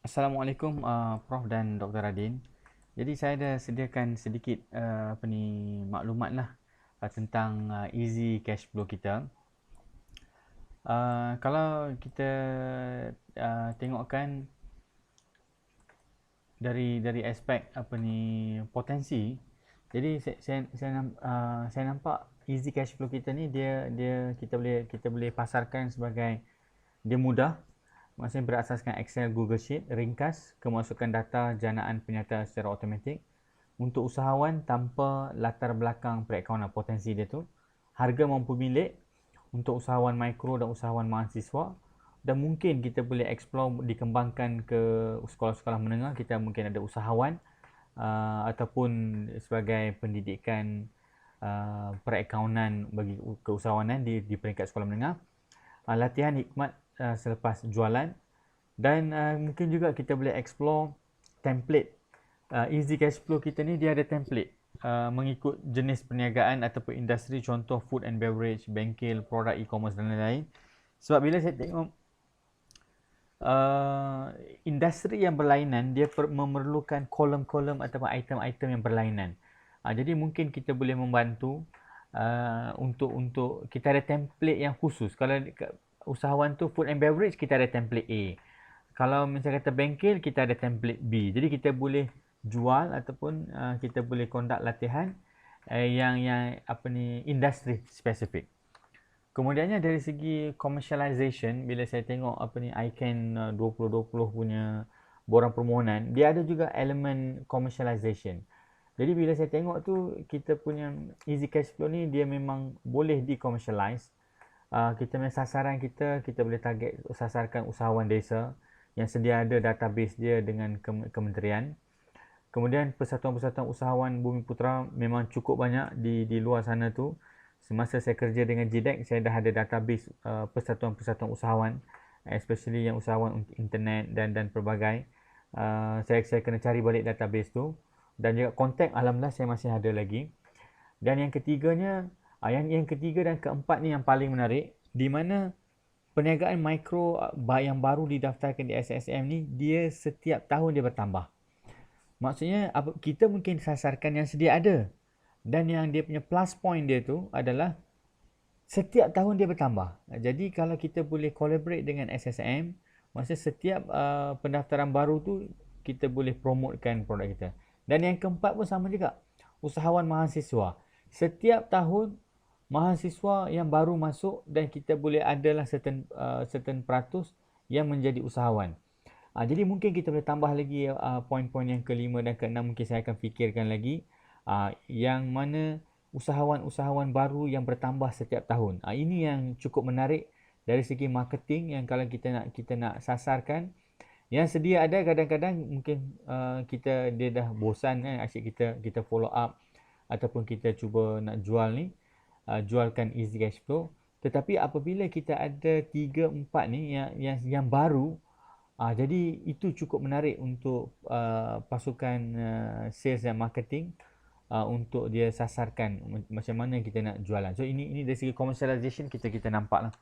Assalamualaikum Prof dan Dr. Radin. Jadi saya ada sediakan sedikit maklumat lah tentang easy cash flow kita. Kalau kita tengokkan dari aspek potensi, jadi saya nampak easy cash flow kita ni dia kita boleh pasarkan sebagai dia mudah. Maksudnya berasaskan Excel, Google Sheet, ringkas, kemasukan data janaan penyerta secara automatik. Untuk usahawan tanpa latar belakang perakaunan potensi dia tu. Harga mampu milik untuk usahawan mikro dan usahawan mahasiswa. Dan mungkin kita boleh explore, dikembangkan ke sekolah-sekolah menengah. Kita mungkin ada usahawan ataupun sebagai pendidikan perakaunan bagi keusahawanan di peringkat sekolah menengah. Latihan hikmat selepas jualan, dan mungkin juga kita boleh explore template easy cash flow kita ni. Dia ada template mengikut jenis perniagaan ataupun industri, contoh food and beverage, bengkel, produk e-commerce dan lain-lain. Sebab bila saya tengok industri yang berlainan, dia memerlukan kolom-kolom ataupun item-item yang berlainan. Jadi mungkin kita boleh membantu untuk kita ada template yang khusus. Kalau usahawan tu food and beverage, kita ada template A. Kalau misalnya kata bengkel, kita ada template B. Jadi kita boleh jual ataupun kita boleh conduct latihan yang industri spesifik. Kemudiannya dari segi commercialization, bila saya tengok ICANN 2020 punya borang permohonan, dia ada juga elemen commercialization. Jadi bila saya tengok tu, kita punya easy cash flow ni dia memang boleh di-commercialize. Kita punya sasaran kita boleh target sasarkan usahawan desa yang sedia ada database dia dengan kementerian. Kemudian persatuan-persatuan usahawan Bumi Putra memang cukup banyak di luar sana tu. Semasa saya kerja dengan GDEC, saya dah ada database persatuan-persatuan usahawan, especially yang usahawan internet dan pelbagai. Saya kena cari balik database tu, dan juga kontak alhamdulillah saya masih ada lagi. Dan yang ketiganya, yang ketiga dan keempat ni yang paling menarik, di mana perniagaan mikro yang baru didaftarkan di SSM ni, dia setiap tahun dia bertambah. Maksudnya kita mungkin sasarkan yang sedia ada, dan yang dia punya plus point dia tu adalah setiap tahun dia bertambah. Jadi kalau kita boleh collaborate dengan SSM, maksudnya setiap pendaftaran baru tu kita boleh promotekan produk kita. Dan yang keempat pun sama juga, usahawan mahasiswa. Setiap tahun mahasiswa yang baru masuk, dan kita boleh adalah certain peratus yang menjadi usahawan. Jadi mungkin kita boleh tambah lagi poin-poin yang kelima dan keenam, mungkin saya akan fikirkan lagi, yang mana usahawan-usahawan baru yang bertambah setiap tahun. Ini yang cukup menarik dari segi marketing, yang kalau kita nak sasarkan. Yang sedia ada, kadang-kadang mungkin dia dah bosan kan, asyik kita follow up ataupun kita cuba nak jual ni, jualkan easy cash flow. Tetapi apabila kita ada 3-4 ni yang baru, jadi itu cukup menarik untuk pasukan sales dan marketing, untuk dia sasarkan macam mana kita nak jualan. So ini dari segi commercialization kita nampak lah.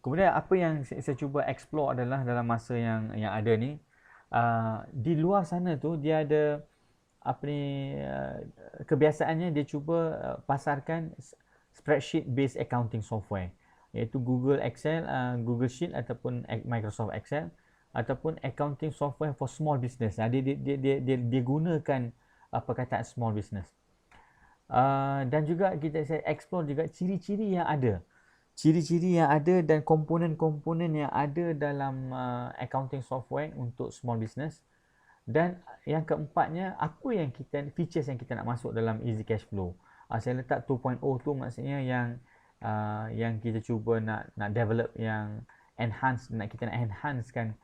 Kemudian apa yang saya cuba explore adalah dalam masa yang ada ni, di luar sana tu dia ada kebiasaannya dia cuba pasarkan spreadsheet based accounting software, iaitu Google Excel, Google Sheet ataupun Microsoft Excel, ataupun accounting software for small business. Dia gunakan perkataan small business. Dan juga saya explore juga ciri-ciri yang ada. Ciri-ciri yang ada dan komponen-komponen yang ada dalam accounting software untuk small business. Dan yang keempatnya, apa yang features yang kita nak masuk dalam easy cash flow. Saya letak 2.0 tu maksudnya yang kita cuba nak develop, yang kita nak enhancekan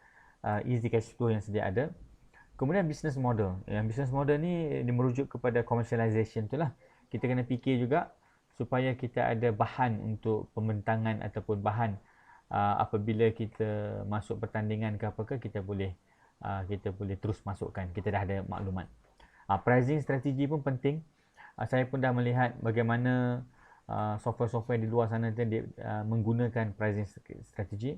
easy cash flow yang sedia ada. Kemudian business model. Yang business model ni dia merujuk kepada commercialization tu lah. Kita kena fikir juga supaya kita ada bahan untuk pembentangan ataupun bahan apabila kita masuk pertandingan ke apakah, kita boleh terus masukkan. Kita dah ada maklumat. Pricing strategi pun penting. Saya pun dah melihat bagaimana software-software di luar sana dia menggunakan pricing strategi.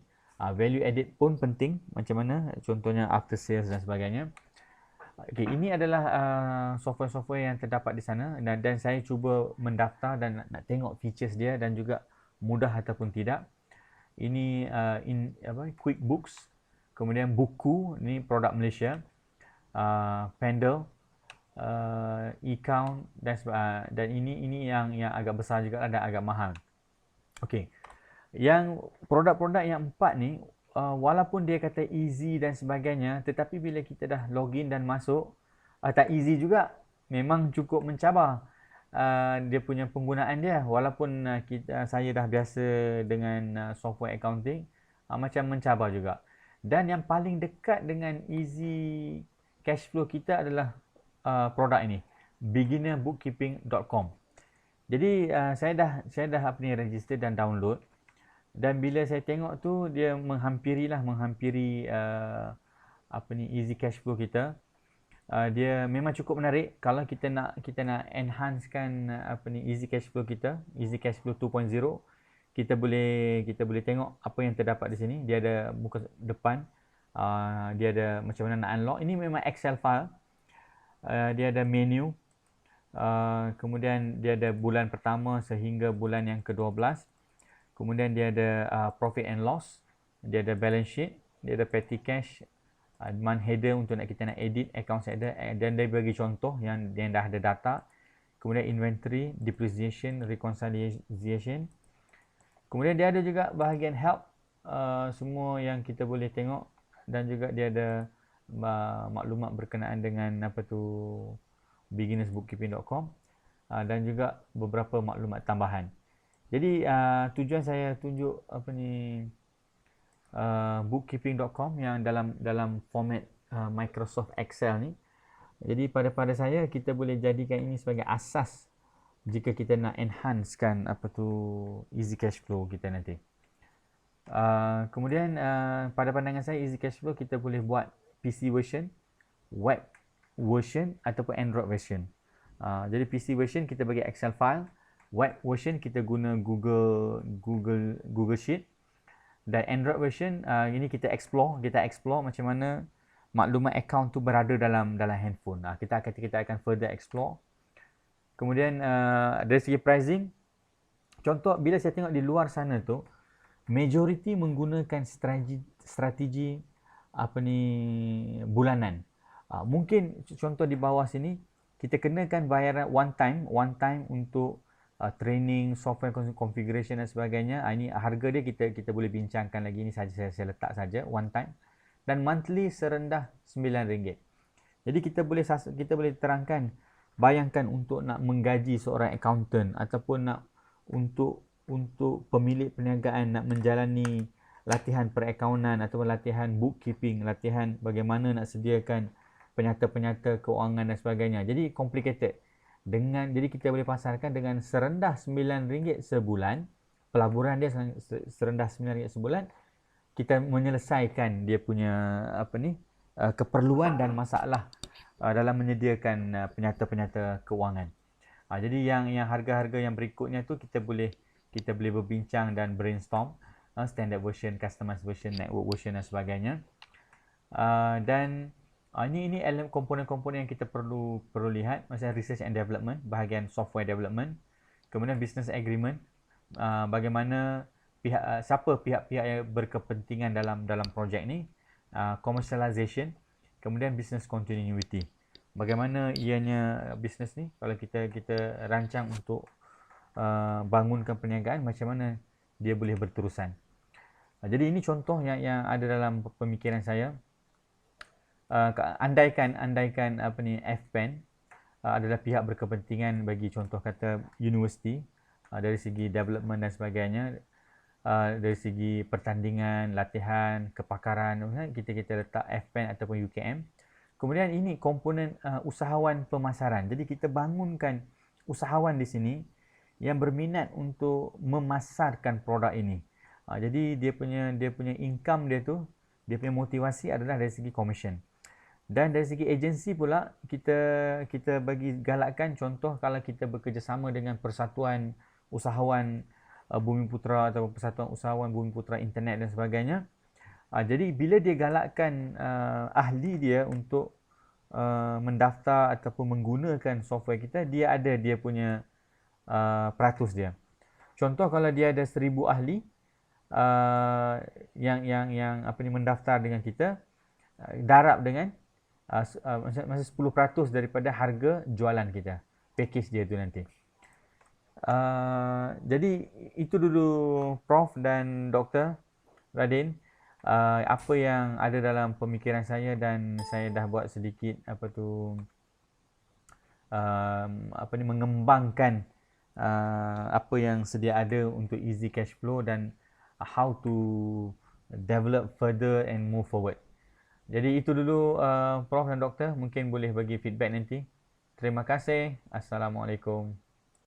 Value added pun penting, macam mana contohnya after sales dan sebagainya. Okay, ini adalah software-software yang terdapat di sana, dan saya cuba mendaftar dan nak tengok features dia dan juga mudah ataupun tidak. Ini QuickBooks, kemudian Buku, ni produk Malaysia, Pendle, e-count dan ini yang agak besar juga dan agak mahal. Okey. Yang produk-produk yang 4 ni, walaupun dia kata easy dan sebagainya, tetapi bila kita dah login dan masuk, tak easy juga. Memang cukup mencabar dia punya penggunaan dia. Walaupun saya dah biasa dengan software accounting, macam mencabar juga. Dan yang paling dekat dengan easy cash flow kita adalah produk ini, beginnerbookkeeping.com. Jadi saya dah register dan download. Dan bila saya tengok tu, dia menghampiri easy cash flow kita. Dia memang cukup menarik kalau kita nak enhancekan easy cash flow kita, easy cash flow 2.0. Kita boleh tengok apa yang terdapat di sini. Dia ada muka depan, dia ada macam mana nak unlock. Ini memang Excel file. Dia ada menu, kemudian dia ada bulan pertama sehingga bulan yang ke-12. Kemudian dia ada profit and loss, dia ada balance sheet, dia ada petty cash, month header untuk kita nak edit accounts header, dan dia bagi contoh yang dah ada data. Kemudian inventory, depreciation, reconciliation. Kemudian dia ada juga bahagian help, semua yang kita boleh tengok, dan juga dia ada maklumat berkenaan dengan beginnersbookkeeping.com, dan juga beberapa maklumat tambahan. Jadi tujuan saya tunjuk bookkeeping.com yang dalam format Microsoft Excel ni. Jadi pada saya, kita boleh jadikan ini sebagai asas jika kita nak enhancekan easy cash flow kita nanti. Kemudian pada pandangan saya, easy cash flow kita boleh buat PC version, web version ataupun Android version. Jadi PC version kita bagi Excel file, web version kita guna Google Sheet, dan Android version ini kita explore macam mana maklumat account tu berada dalam handphone. Kita akan further explore. Kemudian dari segi pricing, contoh bila saya tengok di luar sana tu, majority menggunakan strategi bulanan. Mungkin contoh di bawah sini kita kenakan bayaran one time untuk training, software configuration dan sebagainya. Ini harga dia kita boleh bincangkan lagi. Ini saja saya letak saja one time, dan monthly serendah RM9. Jadi kita boleh terangkan, bayangkan untuk nak menggaji seorang accountant ataupun nak untuk pemilik perniagaan nak menjalani latihan perakaunan ataupun latihan bookkeeping, latihan bagaimana nak sediakan penyata-penyata keuangan dan sebagainya. Jadi complicated. Jadi kita boleh pasarkan dengan serendah RM9 sebulan, pelaburan dia serendah RM9 sebulan, kita menyelesaikan dia punya keperluan dan masalah dalam menyediakan penyata-penyata keuangan. Jadi yang harga-harga yang berikutnya tu kita boleh berbincang dan brainstorm, standard version, customized version, network version dan sebagainya. Dan ini komponen-komponen yang kita perlu lihat, macam research and development, bahagian software development, kemudian business agreement, bagaimana siapa pihak-pihak yang berkepentingan dalam projek ni, commercialization, kemudian business continuity. Bagaimana ianya bisnes ni kalau kita rancang untuk bangunkan perniagaan, macam mana dia boleh berterusan. Jadi ini contoh yang ada dalam pemikiran saya. Andaikan FPEN adalah pihak berkepentingan bagi contoh kata universiti, dari segi development dan sebagainya, dari segi pertandingan, latihan, kepakaran, kita letak FPEN ataupun UKM. Kemudian ini komponen usahawan pemasaran. Jadi kita bangunkan usahawan di sini yang berminat untuk memasarkan produk ini. Jadi dia punya income dia punya motivasi adalah dari segi commission. Dan dari segi agensi pula, kita bagi galakkan, contoh kalau kita bekerjasama dengan Persatuan Usahawan Bumi Putra atau Persatuan Usahawan Bumi Putra Internet dan sebagainya, Jadi bila dia galakkan ahli dia untuk mendaftar ataupun menggunakan software kita, dia ada dia punya peratus dia. Contoh kalau dia ada 1000 ahli yang apa ni mendaftar dengan kita, darab dengan masa 10% daripada harga jualan kita, package dia tu nanti. Jadi itu dulu Prof dan Doktor Radin, apa yang ada dalam pemikiran saya, dan saya dah buat sedikit apa ni mengembangkan apa yang sedia ada untuk easy cash flow dan how to develop further and move forward. Jadi itu dulu Prof dan Doktor, mungkin boleh bagi feedback nanti. Terima kasih. Assalamualaikum.